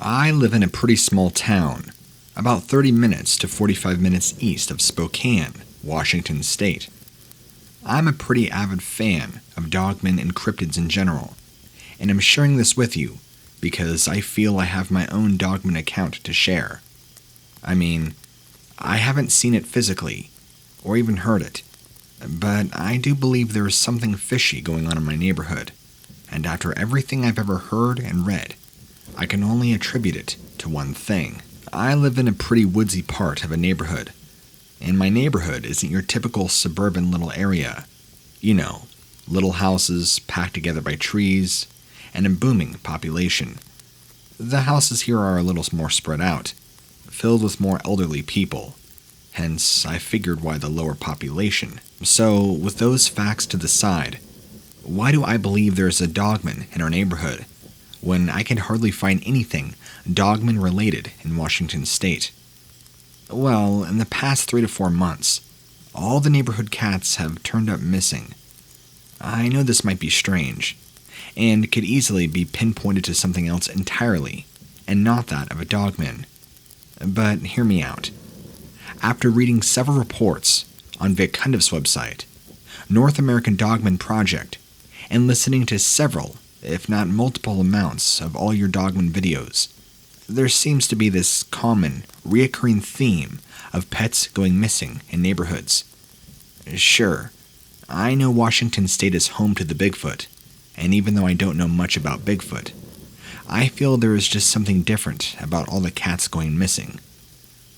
I live in a pretty small town, about 30 minutes to 45 minutes east of Spokane, Washington State. I'm a pretty avid fan of Dogman and cryptids in general, and I'm sharing this with you because I feel I have my own Dogman account to share. I mean, I haven't seen it physically, or even heard it, but I do believe there is something fishy going on in my neighborhood, and after everything I've ever heard and read, I can only attribute it to one thing. I live in a pretty woodsy part of a neighborhood, and my neighborhood isn't your typical suburban little area. You know, little houses packed together by trees, and a booming population. The houses here are a little more spread out, filled with more elderly people, hence I figured why the lower population. So, with those facts to the side, why do I believe there's a Dogman in our neighborhood, when I can hardly find anything Dogman related in Washington State? Well, in the past 3 to 4 months, all the neighborhood cats have turned up missing. I know this might be strange, and could easily be pinpointed to something else entirely, and not that of a Dogman. But hear me out. After reading several reports on Vic Cundiff's website, North American Dogman Project, and listening to several, if not multiple amounts of all your Dogman videos, there seems to be this common, reoccurring theme of pets going missing in neighborhoods. Sure, I know Washington State is home to the Bigfoot, and even though I don't know much about Bigfoot, I feel there is just something different about all the cats going missing.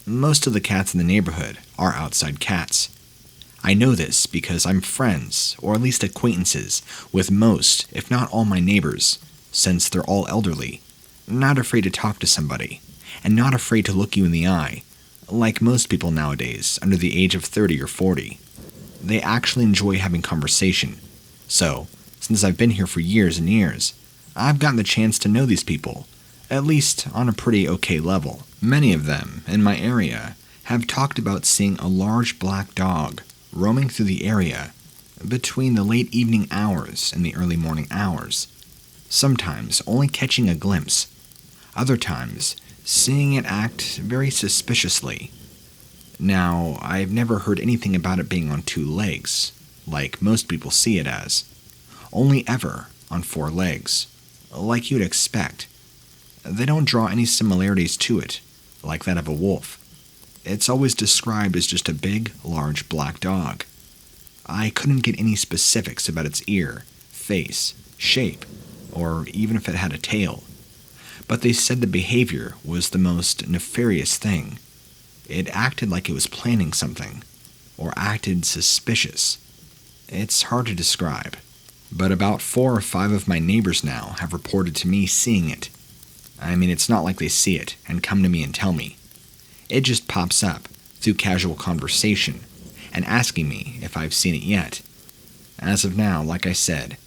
Most of the cats in the neighborhood are outside cats. I know this because I'm friends, or at least acquaintances, with most, if not all my neighbors, since they're all elderly, not afraid to talk to somebody, and not afraid to look you in the eye, like most people nowadays under the age of 30 or 40. They actually enjoy having conversation. So, since I've been here for years and years, I've gotten the chance to know these people, at least on a pretty okay level. Many of them, in my area, have talked about seeing a large black dog roaming through the area between the late evening hours and the early morning hours, sometimes only catching a glimpse, other times seeing it act very suspiciously. Now, I've never heard anything about it being on 2 legs, like most people see it as, only ever on 4 legs, like you'd expect. They don't draw any similarities to it, like that of a wolf. It's always described as just a big, large black dog. I couldn't get any specifics about its ear, face, shape, or even if it had a tail. But they said the behavior was the most nefarious thing. It acted like it was planning something, or acted suspicious. It's hard to describe, but about 4 or 5 of my neighbors now have reported to me seeing it. I mean, it's not like they see it and come to me and tell me. It just pops up through casual conversation and asking me if I've seen it yet. As of now, like I said,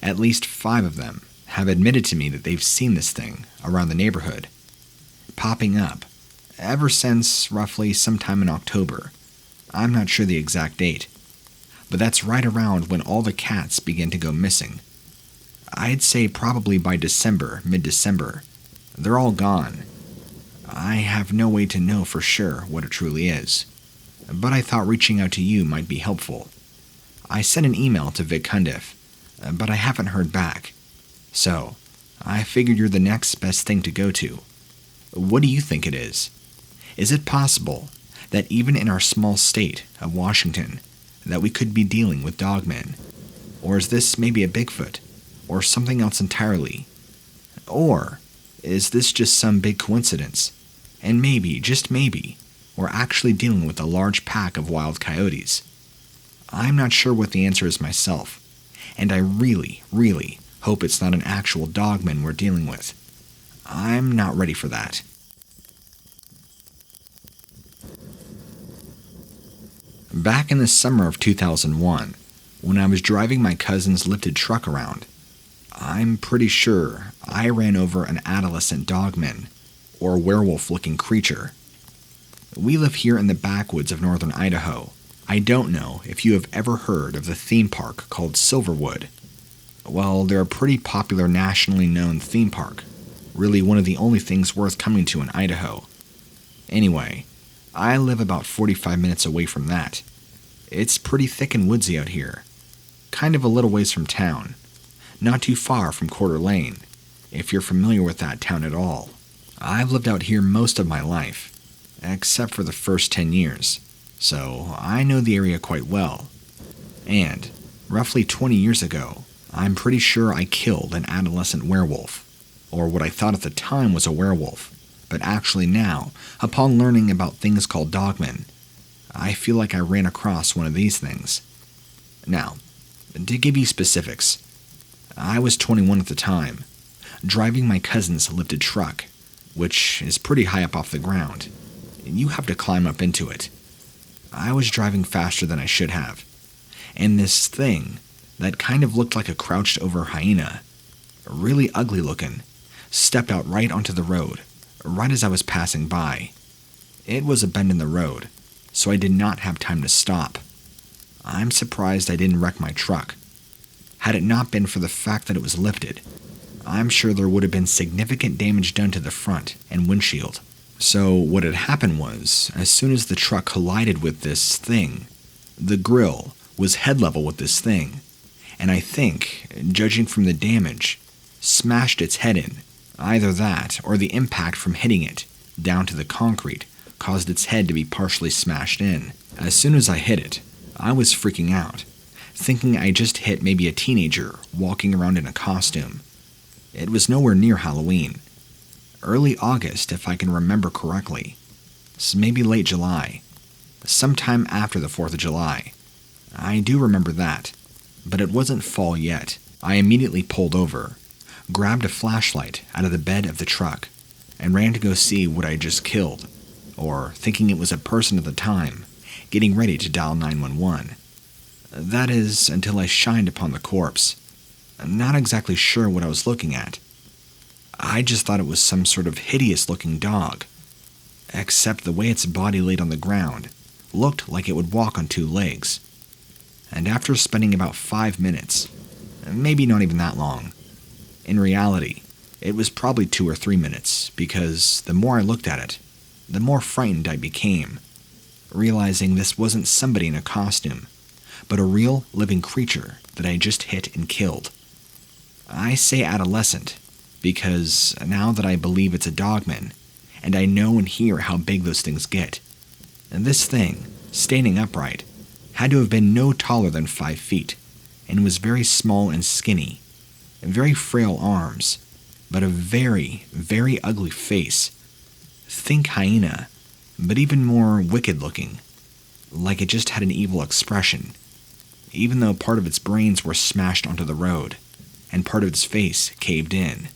at least 5 of them have admitted to me that they've seen this thing around the neighborhood, popping up ever since roughly sometime in October. I'm not sure the exact date, but that's right around when all the cats begin to go missing. I'd say probably by December, mid-December, they're all gone. I have no way to know for sure what it truly is, but I thought reaching out to you might be helpful. I sent an email to Vic Cundiff, but I haven't heard back. So, I figured you're the next best thing to go to. What do you think it is? Is it possible that even in our small state of Washington, that we could be dealing with Dogmen? Or is this maybe a Bigfoot, or something else entirely? Or is this just some big coincidence, and maybe, just maybe, we're actually dealing with a large pack of wild coyotes? I'm not sure what the answer is myself, and I really, really hope it's not an actual Dogman we're dealing with. I'm not ready for that. Back in the summer of 2001, when I was driving my cousin's lifted truck around, I'm pretty sure I ran over an adolescent Dogman, or werewolf-looking creature. We live here in the backwoods of northern Idaho. I don't know if you have ever heard of the theme park called Silverwood. Well, they're a pretty popular nationally known theme park, really one of the only things worth coming to in Idaho. Anyway, I live about 45 minutes away from that. It's pretty thick and woodsy out here. Kind of a little ways from town. Not too far from Coeur Lane, if you're familiar with that town at all. I've lived out here most of my life, except for the first 10 years, so I know the area quite well. And, roughly 20 years ago, I'm pretty sure I killed an adolescent werewolf, or what I thought at the time was a werewolf, but actually now, upon learning about things called Dogman, I feel like I ran across one of these things. Now, to give you specifics, I was 21 at the time, driving my cousin's lifted truck, which is pretty high up off the ground, and you have to climb up into it. I was driving faster than I should have, and this thing that kind of looked like a crouched over hyena, really ugly looking, stepped out right onto the road, right as I was passing by. It was a bend in the road, so I did not have time to stop. I'm surprised I didn't wreck my truck. Had it not been for the fact that it was lifted, I'm sure there would have been significant damage done to the front and windshield. So what had happened was, as soon as the truck collided with this thing, the grill was head level with this thing, and I think, judging from the damage, smashed its head in. Either that, or the impact from hitting it down to the concrete caused its head to be partially smashed in. As soon as I hit it, I was freaking out, thinking I just hit maybe a teenager walking around in a costume. It was nowhere near Halloween. Early August, if I can remember correctly. Maybe late July. Sometime after the 4th of July. I do remember that, but it wasn't fall yet. I immediately pulled over, grabbed a flashlight out of the bed of the truck, and ran to go see what I just killed, or thinking it was a person at the time, getting ready to dial 911. That is, until I shined upon the corpse. I'm not exactly sure what I was looking at. I just thought it was some sort of hideous-looking dog, except the way its body laid on the ground looked like it would walk on two legs. And after spending about 5 minutes, maybe not even that long, in reality, it was probably 2 or 3 minutes, because the more I looked at it, the more frightened I became, realizing this wasn't somebody in a costume, but a real living creature that I just hit and killed. I say adolescent because now that I believe it's a Dogman, and I know and hear how big those things get, and this thing, standing upright, had to have been no taller than 5 feet, and was very small and skinny, and very frail arms, but a very, very ugly face. Think hyena, but even more wicked looking, like it just had an evil expression, even though part of its brains were smashed onto the road, and part of its face caved in.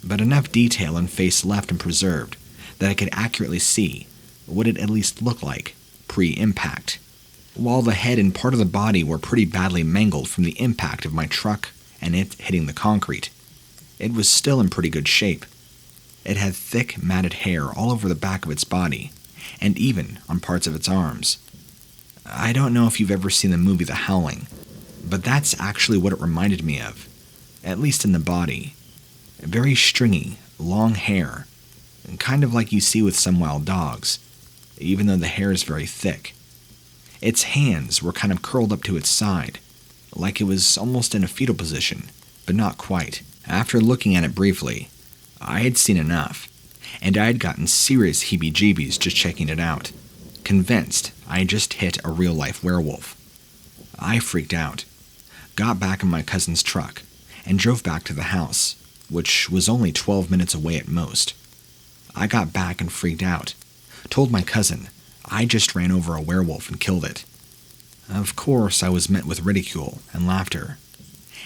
But enough detail and face left and preserved that I could accurately see what it at least looked like pre-impact. While the head and part of the body were pretty badly mangled from the impact of my truck and it hitting the concrete, it was still in pretty good shape. It had thick, matted hair all over the back of its body, and even on parts of its arms. I don't know if you've ever seen the movie The Howling, but that's actually what it reminded me of, at least in the body. Very stringy, long hair, and kind of like you see with some wild dogs, even though the hair is very thick. Its hands were kind of curled up to its side, like it was almost in a fetal position, but not quite. After looking at it briefly, I had seen enough, and I had gotten serious heebie-jeebies just checking it out, convinced I had just hit a real-life werewolf. I freaked out, got back in my cousin's truck, and drove back to the house, which was only 12 minutes away at most. I got back and freaked out, told my cousin I just ran over a werewolf and killed it. Of course, I was met with ridicule and laughter,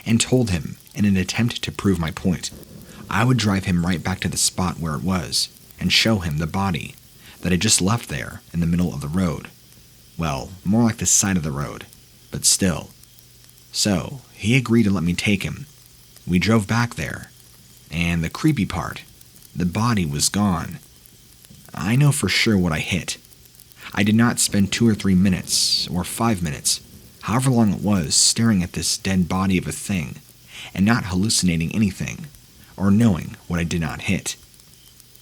and told him, in an attempt to prove my point, I would drive him right back to the spot where it was and show him the body that I just left there in the middle of the road. Well, more like the side of the road, but still. So, he agreed to let me take him. We drove back there, and the creepy part, the body was gone. I know for sure what I hit. I did not spend 2 or 3 minutes, or 5 minutes, however long it was, staring at this dead body of a thing, and not hallucinating anything, or knowing what I did not hit.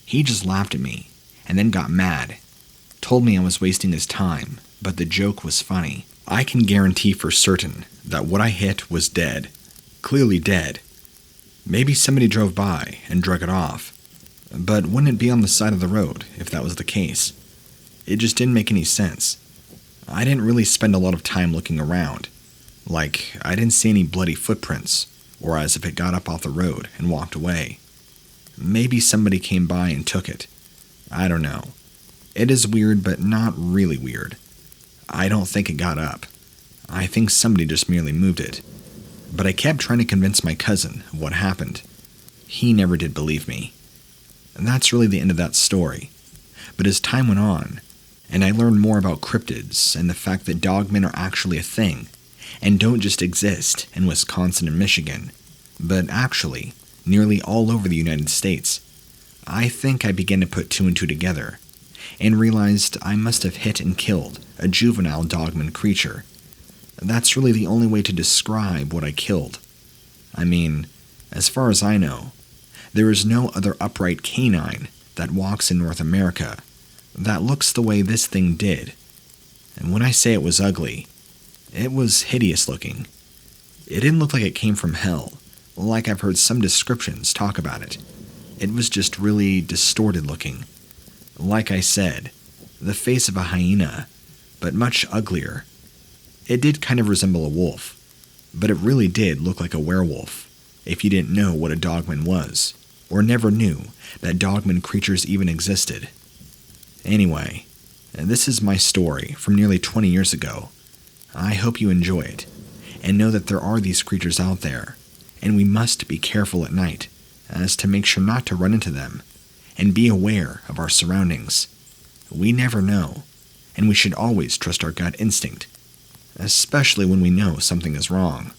He just laughed at me, and then got mad, told me I was wasting his time, but the joke was funny. I can guarantee for certain that what I hit was dead, clearly dead. Maybe somebody drove by and drug it off, but wouldn't it be on the side of the road if that was the case? It just didn't make any sense. I didn't really spend a lot of time looking around. Like, I didn't see any bloody footprints, or as if it got up off the road and walked away. Maybe somebody came by and took it. I don't know. It is weird, but not really weird. I don't think it got up. I think somebody just merely moved it. But I kept trying to convince my cousin of what happened. He never did believe me. And that's really the end of that story. But as time went on, and I learned more about cryptids and the fact that dogmen are actually a thing, and don't just exist in Wisconsin and Michigan, but actually nearly all over the United States, I think I began to put two and two together, and realized I must have hit and killed a juvenile dogman creature. That's really the only way to describe what I killed. I mean, as far as I know, there is no other upright canine that walks in North America that looks the way this thing did. And when I say it was ugly, it was hideous looking. It didn't look like it came from hell, like I've heard some descriptions talk about it. It was just really distorted looking. Like I said, the face of a hyena, but much uglier. It did kind of resemble a wolf, but it really did look like a werewolf, if you didn't know what a dogman was, or never knew that dogman creatures even existed. Anyway, this is my story from nearly 20 years ago. I hope you enjoy it, and know that there are these creatures out there, and we must be careful at night, as to make sure not to run into them, and be aware of our surroundings. We never know, and we should always trust our gut instinct, especially when we know something is wrong.